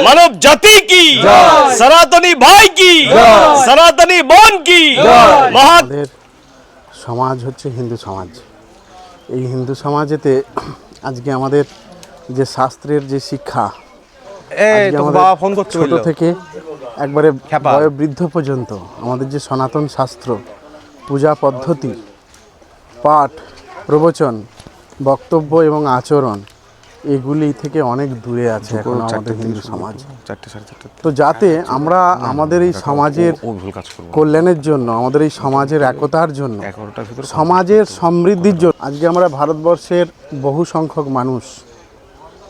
মানব জাতি কি, সনাতনী ভাই কি, সনাতনী বোন কি। আমাদের সমাজ হচ্ছে হিন্দু সমাজ। এই হিন্দু সমাজেতে আজকে আমাদের যে শাস্ত্রের যে শিক্ষা, আজকে আমাদের ছোট থেকে একবারে বয়োবৃদ্ধ পর্যন্ত আমাদের যে সনাতন শাস্ত্র, পূজা পদ্ধতি, পাঠ, প্রবচন, বক্তব্য এবং আচরণ, এগুলি থেকে অনেক দূরে আছে এখন আমাদের হিন্দু সমাজ। তো যাতে আমরা আমাদের এই সমাজের কল্যাণের জন্য, আমাদের এই সমাজের একতার জন্য, সমাজের সমৃদ্ধির জন্য, আজকে আমরা ভারতবর্ষের বহু সংখ্যক মানুষ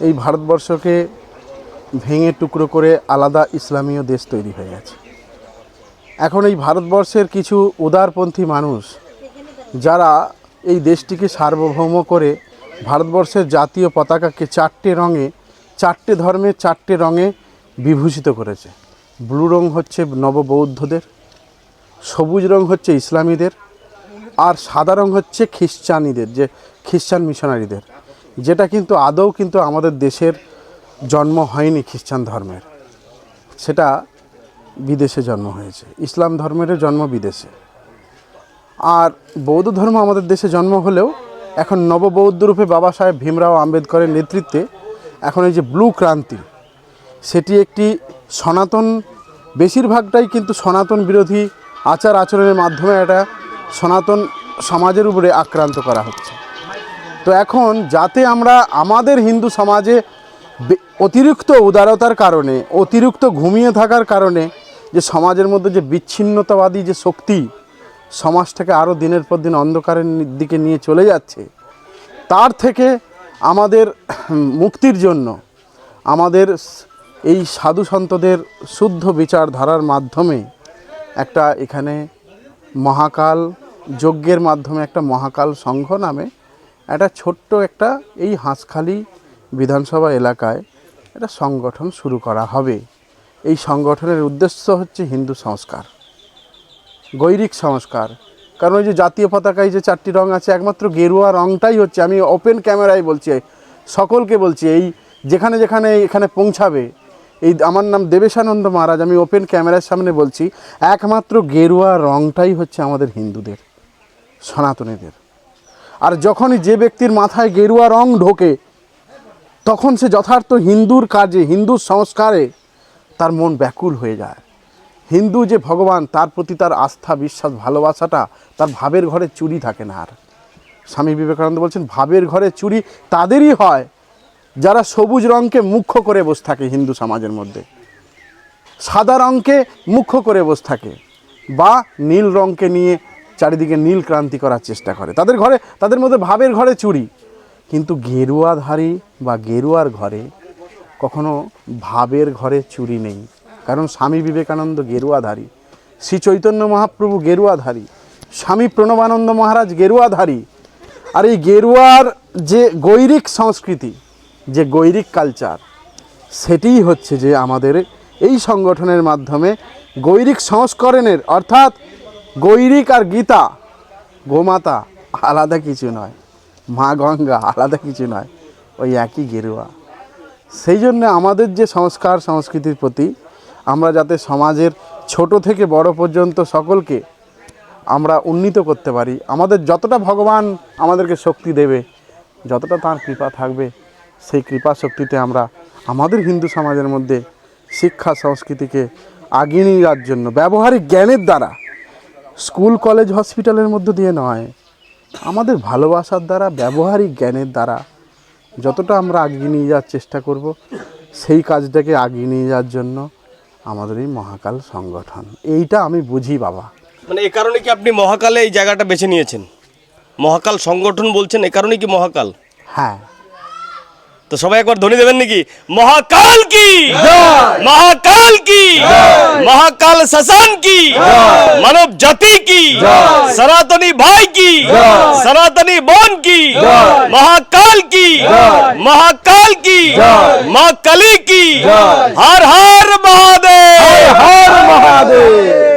এই ভারতবর্ষকে ভেঙে টুকরো করে আলাদা ইসলামীয় দেশ তৈরি হয়ে গেছে। এখন এই ভারতবর্ষের কিছু উদারপন্থী মানুষ যারা এই দেশটিকে সার্বভৌম করে ভারতবর্ষের জাতীয় পতাকাকে চারটে রঙে, চারটে ধর্মের চারটে রঙে বিভূষিত করেছে। ব্লু রং হচ্ছে নববৌদ্ধদের, সবুজ রং হচ্ছে ইসলামীদের, আর সাদা রং হচ্ছে খ্রিস্টানীদের, যে খ্রিস্টান মিশনারিদের, যেটা কিন্তু আদৌ কিন্তু আমাদের দেশের জন্ম হয়নি খ্রিস্টান ধর্মের, সেটা বিদেশে জন্ম হয়েছে। ইসলাম ধর্মেরও জন্ম বিদেশে, আর বৌদ্ধ ধর্ম আমাদের দেশে জন্ম হলেও এখন নববৌদ্ধ রূপে বাবা সাহেব ভীমরাও আম্বেদকরের নেতৃত্বে এখন এই যে ব্লু ক্রান্তি, সেটি একটি সনাতন, বেশিরভাগটাই কিন্তু সনাতন বিরোধী আচার আচরণের মাধ্যমে একটা সনাতন সমাজের উপরে আক্রান্ত করা হচ্ছে। তো এখন যাতে আমরা আমাদের হিন্দু সমাজে অতিরিক্ত উদারতার কারণে, অতিরিক্ত ঘুমিয়ে থাকার কারণে যে সমাজের মধ্যে যে বিচ্ছিন্নতাবাদী যে শক্তি সমাজটাকে আরও দিনের পর দিন অন্ধকারের দিকে নিয়ে চলে যাচ্ছে, তার থেকে আমাদের মুক্তির জন্য আমাদের এই সাধু সন্তদের শুদ্ধ বিচারধারার মাধ্যমে একটা এখানে মহাকাল যজ্ঞের মাধ্যমে একটা মহাকাল সংঘ নামে একটা ছোট্ট একটা এই হাঁসখালি বিধানসভা এলাকায় একটা সংগঠন শুরু করা হবে। এই সংগঠনের উদ্দেশ্য হচ্ছে হিন্দু সংস্কার, গৈরিক সংস্কার। কারণ ওই যে জাতীয় পতাকায় যে চারটি রং আছে, একমাত্র গেরুয়া রংটাই হচ্ছে, আমি ওপেন ক্যামেরায় বলছি, সকলকে বলছি, এই যেখানে যেখানে এখানে পৌঁছাবে, এই আমার নাম দেবেশানন্দ মহারাজ, আমি ওপেন ক্যামেরার সামনে বলছি, একমাত্র গেরুয়া রংটাই হচ্ছে আমাদের হিন্দুদের, সনাতনীদের। আর যখনই যে ব্যক্তির মাথায় গেরুয়া রং ঢোকে, তখন সে যথার্থ হিন্দুর কাজে, হিন্দুর সংস্কারে তার মন ব্যাকুল হয়ে যায়। হিন্দু যে ভগবান, তার প্রতি তার আস্থা, বিশ্বাস, ভালোবাসাটা তার ভাবের ঘরে চুরি থাকে না। আর স্বামী বিবেকানন্দ বলছেন, ভাবের ঘরে চুরি তাদেরই হয় যারা সবুজ রঙকে মুখ্য করে বসে থাকে হিন্দু সমাজের মধ্যে, সাদা রঙকে মুখ্য করে বসে থাকে, বা নীল রঙকে নিয়ে চারিদিকে নীল ক্রান্তি করার চেষ্টা করে। তাদের ঘরে, তাদের মধ্যে ভাবের ঘরে চুরি। কিন্তু গেরুয়াধারী বা গেরুয়ার ঘরে কখনো ভাবের ঘরে চুরি নেই। কারণ স্বামী বিবেকানন্দ গেরুয়াধারী, শ্রী চৈতন্য মহাপ্রভু গেরুয়াধারী, স্বামী প্রণবানন্দ মহারাজ গেরুয়াধারী। আর এই গেরুয়ার যে গৈরিক সংস্কৃতি, যে গৈরিক কালচার, সেটিই হচ্ছে যে আমাদের এই সংগঠনের মাধ্যমে গৈরিক সংস্করণের, অর্থাৎ গৈরিক আর গীতা, গোমাতা আলাদা কিছু নয়, মা গঙ্গা আলাদা কিছু নয়, ওই একই গেরুয়া। সেই জন্য আমাদের যে সংস্কার সংস্কৃতির প্রতি আমরা যাতে সমাজের ছোট থেকে বড় পর্যন্ত সকলকে আমরা উন্নীত করতে পারি, আমাদের যতটা ভগবান আমাদেরকে শক্তি দেবে, যতটা তার কৃপা থাকবে, সেই কৃপা শক্তিতে আমরা আমাদের হিন্দু সমাজের মধ্যে শিক্ষা সংস্কৃতিকে আগিয়ে নিয়ে যাওয়ার জন্য ব্যবহারিক জ্ঞানের দ্বারা, স্কুল কলেজ হসপিটালের মধ্য দিয়ে নয়, আমাদের ভালোবাসার দ্বারা, ব্যবহারিক জ্ঞানের দ্বারা যতটা আমরা আগিয়ে নিয়ে যাওয়ার চেষ্টা করব, সেই কাজটাকে আগিয়ে নিয়ে যাওয়ার জন্য আমাদের এই মহাকাল সংগঠন। এইটা আমি বুঝি বাবা। মানে এই কারণে কি আপনি মহাকালে এই জায়গাটা বেছে নিয়েছেন? মহাকাল সংগঠন বলছেন, এই কারণে কি মহাকাল? হ্যাঁ। তো সবাই একবার ধ্বনি দেবেন নাকি? মহাকাল কি জয়, মহাকাল কি জয়, মহাকাল শাসন কি জয়, মানব জাতি কি জয়, সনাতনী ভাই কি জয়, সনাতনী বোন কি জয়, মহাকাল কি জয়, মহাকাল কি জয়, মা কালী কি জয়। হর হর মহাদেব, হর হর মহাদেব।